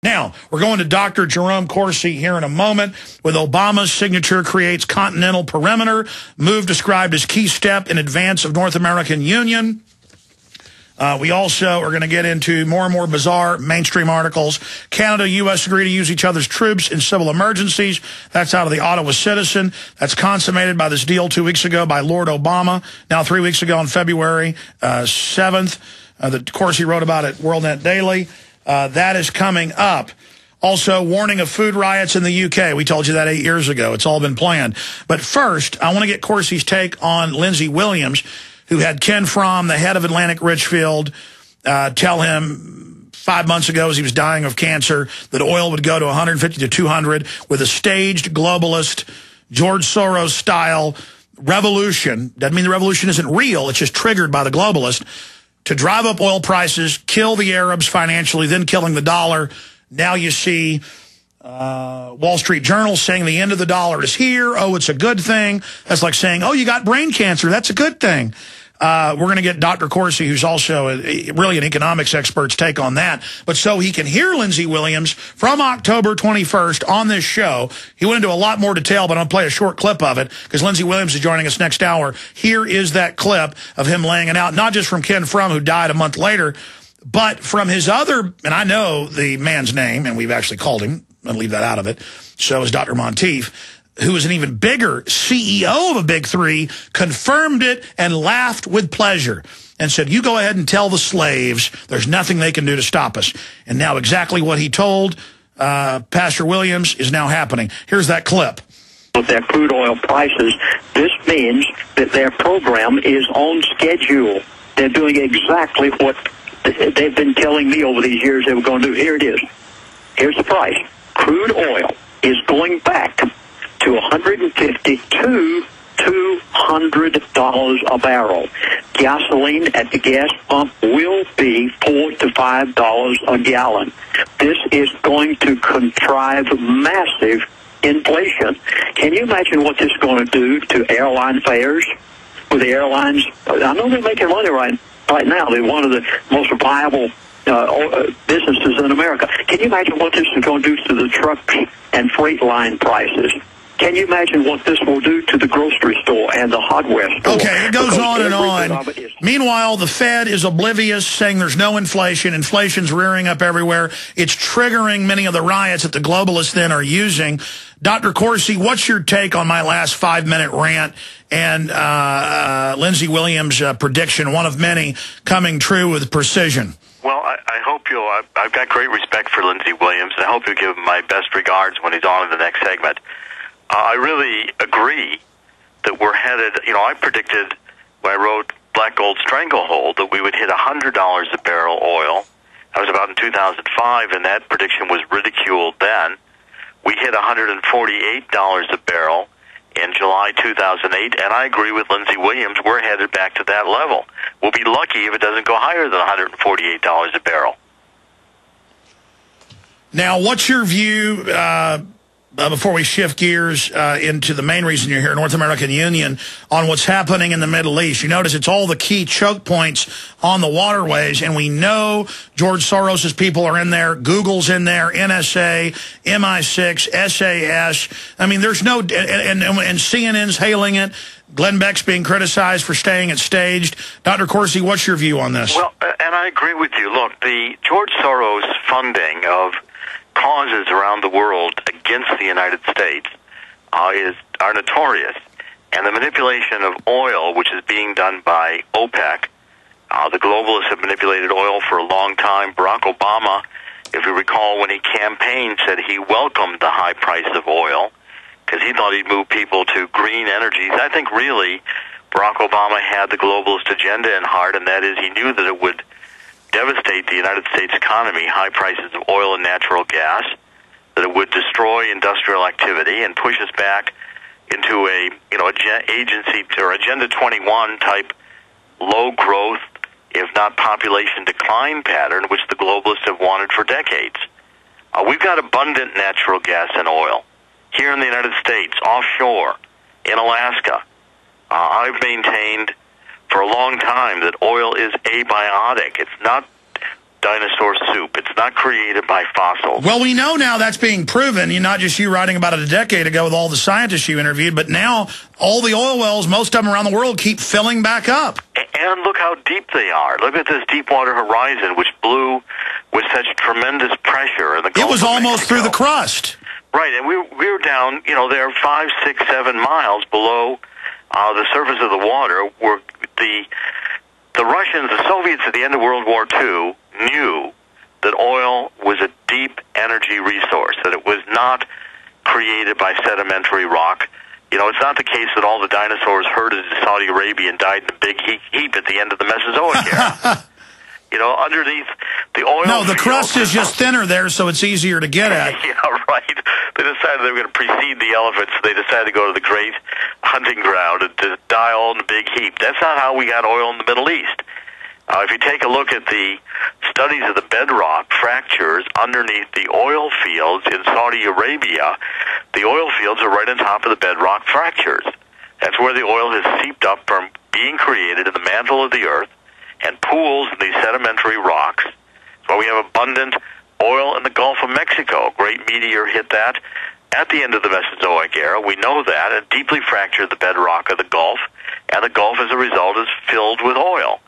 Now, we're going to Dr. Jerome Corsi here in a moment. With Obama's signature creates continental perimeter, move described as key step in advance of North American Union. We also are going to get into more and more bizarre mainstream articles. Canada, U.S. agree to use each other's troops in civil emergencies. That's out of the Ottawa Citizen. That's consummated by this deal 2 weeks ago by Lord Obama. Now 3 weeks ago on February 7th, that Corsi wrote about at WorldNet Daily. That is coming up. Also, warning of food riots in the UK. We told you that 8 years ago. It's all been planned. But first, I want to get Corsi's take on Lindsey Williams, who had Ken Fromm, the head of Atlantic Richfield, tell him 5 months ago as he was dying of cancer that oil would go to 150 to 200 with a staged globalist, George Soros-style revolution. Doesn't mean the revolution isn't real. It's just triggered by the globalist to drive up oil prices, kill the Arabs financially, then killing the dollar. Now you see Wall Street Journal saying the end of the dollar is here. Oh, it's a good thing. That's like saying, oh, you got brain cancer. That's a good thing. We're going to get Dr. Corsi, who's also really an economics expert's take on that. But so he can hear Lindsey Williams from October 21st on this show. He went into a lot more detail, but I'll play a short clip of it because Lindsey Williams is joining us next hour. Here is that clip of him laying it out, not just from Ken Fromm, who died a month later, but from his other, and I know the man's name, and we've actually called him. I'll leave that out of it. So is Dr. Monteith, who is an even bigger CEO of a big three, confirmed it and laughed with pleasure and said, you go ahead and tell the slaves there's nothing they can do to stop us. And now exactly what he told Pastor Williams is now happening. Here's that clip. With their crude oil prices, this means that their program is on schedule. They're doing exactly what they've been telling me over these years they were going to do. Here it is. Here's the price. Crude oil is going back to $150 to $200 a barrel. Gasoline at the gas pump will be $4 to $5 a gallon. This is going to contrive massive inflation. Can you imagine what this is going to do to airline fares? With the airlines, I know they're making money right now. They're one of the most viable businesses in America. Can you imagine what this is going to do to the truck and freight line prices? Can you imagine what this will do to the grocery store and the hardware store? Okay, it goes on and on. Meanwhile, the Fed is oblivious, saying there's no inflation. Inflation's rearing up everywhere. It's triggering many of the riots that the globalists then are using. Dr. Corsi, what's your take on my last 5-minute rant and Lindsey Williams' prediction, one of many, coming true with precision? Well, I hope you'll... I've got great respect for Lindsey Williams, and I hope you'll give him my best regards when he's on in the next segment. I really agree that we're headed... You know, I predicted when I wrote Black Gold Stranglehold that we would hit $100 a barrel oil. That was about in 2005, and that prediction was ridiculed then. We hit $148 a barrel in July 2008, and I agree with Lindsey Williams. We're headed back to that level. We'll be lucky if it doesn't go higher than $148 a barrel. Now, what's your view, before we shift gears into the main reason you're here, North American Union, on what's happening in the Middle East? You notice it's all the key choke points on the waterways, and we know George Soros' people are in there, Google's in there, NSA, MI6, SAS. I mean, there's no... And CNN's hailing it. Glenn Beck's being criticized for staying it staged. Dr. Corsi, what's your view on this? Well, and I agree with you. Look, the George Soros funding of causes around the world against the United States are notorious. And the manipulation of oil, which is being done by OPEC, the globalists have manipulated oil for a long time. Barack Obama, if you recall, when he campaigned, said he welcomed the high price of oil because he thought he'd move people to green energies. I think really Barack Obama had the globalist agenda in heart, and that is he knew that it would devastate the United States economy, high prices of oil and natural gas, that it would destroy industrial activity and push us back into a agency or Agenda 21 type low growth, if not population decline pattern, which the globalists have wanted for decades. We've got abundant natural gas and oil here in the United States, offshore, in Alaska. I've maintained for a long time that oil is abiotic. It's not dinosaur soup. It's not created by fossils. Well, we know now that's being proven. Not just you writing about it a decade ago with all the scientists you interviewed, but now all the oil wells, most of them around the world, keep filling back up. And look how deep they are. Look at this Deepwater Horizon, which blew with such tremendous pressure in the Gulf It was of almost Mexico. through the crust. Right, and we were down, they're 5, 6, 7 miles below the surface of the water, where the Russians, the Soviets at the end of World War II knew that oil was a deep energy resource, that it was not created by sedimentary rock. It's not the case that all the dinosaurs herded in Saudi Arabia and died in a big heap at the end of the Mesozoic era. Underneath the oil No, the crust fields, is just thinner there, so it's easier to get at. Yeah, right. They decided they were going to precede the elephants. They decided to go to the great hunting ground and to die all in a big heap. That's not how we got oil in the Middle East. If you take a look at the studies of the bedrock fractures underneath the oil fields in Saudi Arabia, the oil fields are right on top of the bedrock fractures. That's where the oil has seeped up from being created in the mantle of the earth and pools in these sedimentary rocks. So we have abundant oil in the Gulf of Mexico. A great meteor hit that at the end of the Mesozoic era. We know that. It deeply fractured the bedrock of the Gulf, and the Gulf, as a result, is filled with oil.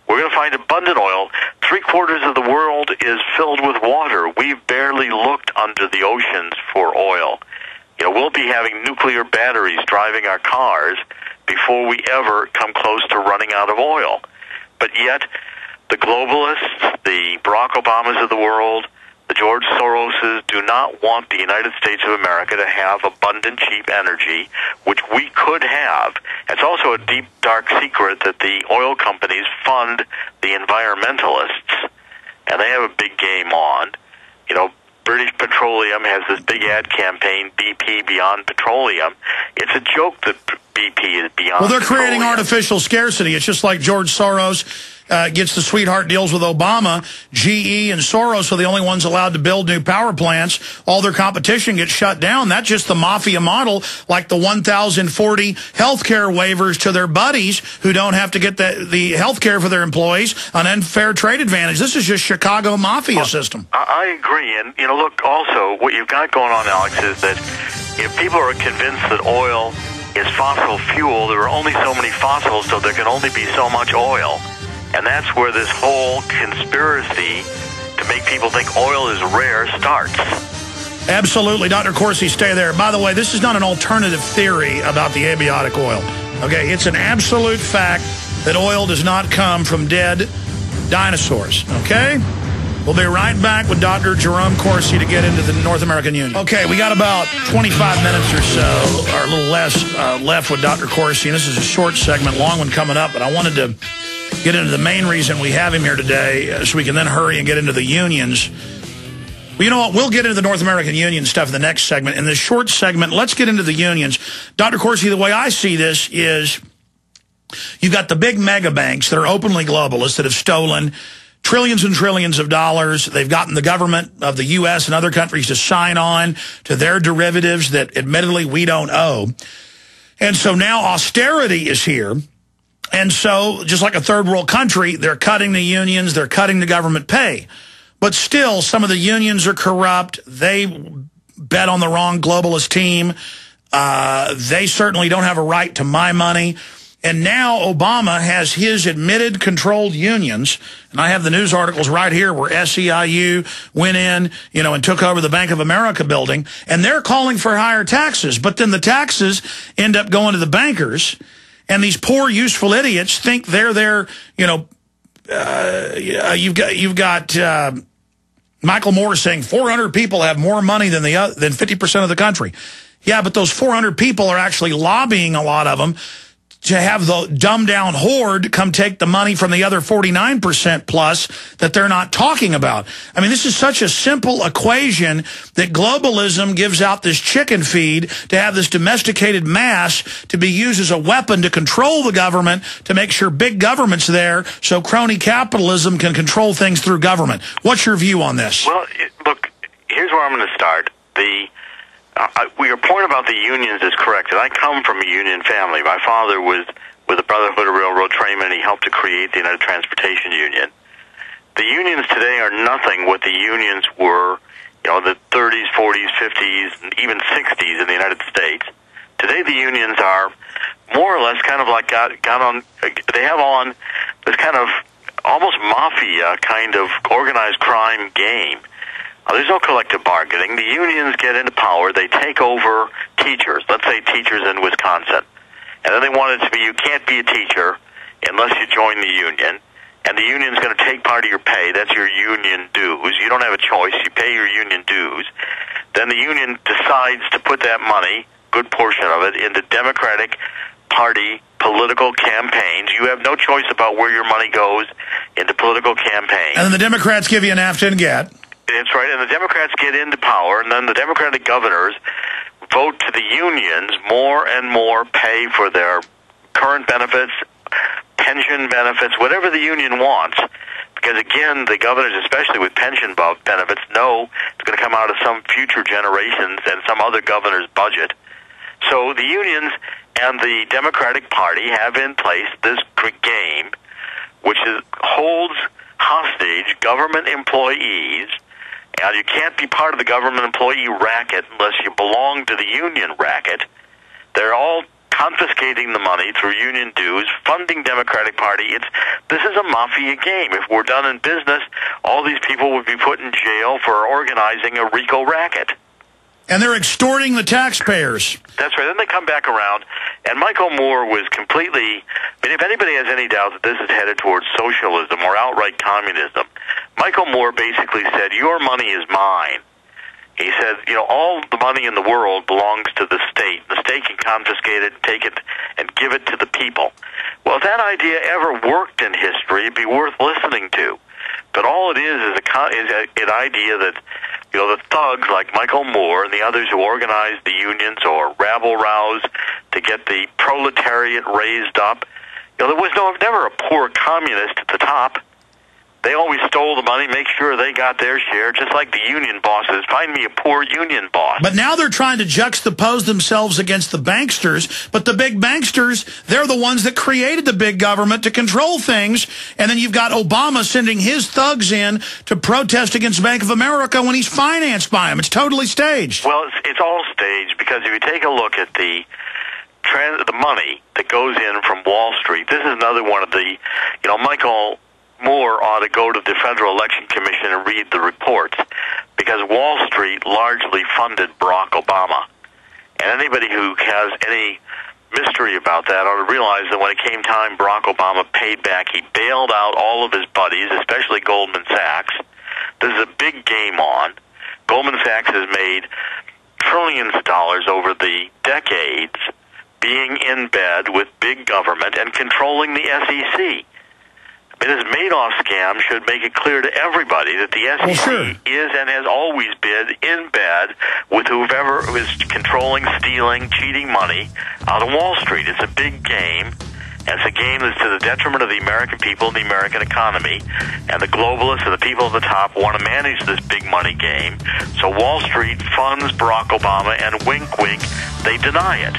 We're going to find abundant oil. 3/4 of the world is filled with water. We've barely looked under the oceans for oil. We'll be having nuclear batteries driving our cars before we ever come close to running out of oil. But yet, the globalists, the Barack Obamas of the world, the George Soroses do not want the United States of America to have abundant, cheap energy, which we could have. It's also a deep, dark secret that the oil companies fund the environmentalists, and they have a big game on. British Petroleum has this big ad campaign, BP Beyond Petroleum. It's a joke that BP is beyond Well, they're creating petroleum. artificial scarcity. It's just like George Soros gets the sweetheart deals with Obama. GE and Soros are the only ones allowed to build new power plants. All their competition gets shut down. That's just the mafia model, like the 1,040 health care waivers to their buddies who don't have to get the health care for their employees, an unfair trade advantage. This is just Chicago mafia system. I agree. And, look, also, what you've got going on, Alex, is that if people are convinced that oil is fossil fuel, there are only so many fossils, so there can only be so much oil. And that's where this whole conspiracy to make people think oil is rare starts. Absolutely. Dr. Corsi, stay there. By the way, this is not an alternative theory about the abiotic oil. Okay, it's an absolute fact that oil does not come from dead dinosaurs. Okay? We'll be right back with Dr. Jerome Corsi to get into the North American Union. Okay, we got about 25 minutes or so, or a little less, left with Dr. Corsi. And this is a short segment, long one coming up, but I wanted to get into the main reason we have him here today so we can then hurry and get into the unions. Well, you know what? We'll get into the North American Union stuff in the next segment. In this short segment, let's get into the unions. Dr. Corsi, the way I see this is you've got the big mega banks that are openly globalists that have stolen trillions and trillions of dollars. They've gotten the government of the U.S. and other countries to sign on to their derivatives that admittedly we don't owe. And so now austerity is here. And so just like a third world country, they're cutting the unions, they're cutting the government pay. But still, some of the unions are corrupt. They bet on the wrong globalist team. They certainly don't have a right to my money. And now Obama has his admitted controlled unions, and I have the news articles right here where SEIU went in, and took over the Bank of America building, and they're calling for higher taxes. But then the taxes end up going to the bankers, and these poor, useful idiots think they're there. You've got Michael Moore saying 400 people have more money than 50% of the country. Yeah, but those 400 people are actually lobbying, a lot of them, to have the dumbed-down horde come take the money from the other 49% plus that they're not talking about. I mean, this is such a simple equation that globalism gives out this chicken feed to have this domesticated mass to be used as a weapon to control the government, to make sure big government's there so crony capitalism can control things through government. What's your view on this? Well, look, here's where I'm going to start. Your point about the unions is correct, and I come from a union family. My father was with the Brotherhood of Railroad Trainmen, and he helped to create the United Transportation Union. The unions today are nothing what the unions were, the 30s, 40s, 50s, and even 60s in the United States. Today the unions are more or less kind of like they have on this kind of almost mafia kind of organized crime game. There's no collective bargaining. The unions get into power. They take over teachers. Let's say teachers in Wisconsin. And then they want it to be, you can't be a teacher unless you join the union. And the union's going to take part of your pay. That's your union dues. You don't have a choice. You pay your union dues. Then the union decides to put that money, good portion of it, into Democratic Party political campaigns. You have no choice about where your money goes into political campaigns. And then the Democrats give you an after and get. That's right. And the Democrats get into power, and then the Democratic governors vote to the unions more and more pay for their current benefits, pension benefits, whatever the union wants. Because, again, the governors, especially with pension benefits, know it's going to come out of some future generations and some other governor's budget. So the unions and the Democratic Party have in place this game which holds hostage government employees. And you can't be part of the government employee racket unless you belong to the union racket. They're all confiscating the money through union dues, funding Democratic Party. This is a mafia game. If we're done in business, all these people would be put in jail for organizing a RICO racket. And they're extorting the taxpayers. That's right. Then they come back around, and Michael Moore was completely... if anybody has any doubt that this is headed towards socialism or outright communism, Michael Moore basically said, your money is mine. He said, all the money in the world belongs to the state. The state can confiscate it, take it, and give it to the people. Well, if that idea ever worked in history, it'd be worth listening to. But all it is an idea that, the thugs like Michael Moore and the others who organized the unions or rabble-rouse to get the proletariat raised up, there was never a poor communist at the top. They always stole the money, make sure they got their share, just like the union bosses. Find me a poor union boss. But now they're trying to juxtapose themselves against the banksters. But the big banksters, they're the ones that created the big government to control things. And then you've got Obama sending his thugs in to protest against Bank of America when he's financed by them. It's totally staged. Well, it's all staged, because if you take a look at the money that goes in from Wall Street, this is another one of the, Michael Moore ought to go to the Federal Election Commission and read the reports, because Wall Street largely funded Barack Obama. And anybody who has any mystery about that ought to realize that when it came time, Barack Obama paid back. He bailed out all of his buddies, especially Goldman Sachs. This is a big game on. Goldman Sachs has made trillions of dollars over the decades being in bed with big government and controlling the SEC. This Madoff scam should make it clear to everybody that the SEC is and has always been in bed with whoever is controlling, stealing, cheating money out of Wall Street. It's a big game, and it's a game that's to the detriment of the American people and the American economy. And the globalists and the people at the top want to manage this big money game. So Wall Street funds Barack Obama, and wink, wink, they deny it.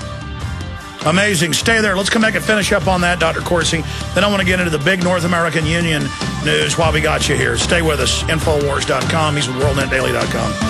Amazing. Stay there. Let's come back and finish up on that, Dr. Corsi. Then I want to get into the big North American Union news while we got you here. Stay with us. Infowars.com. He's with WorldNetDaily.com.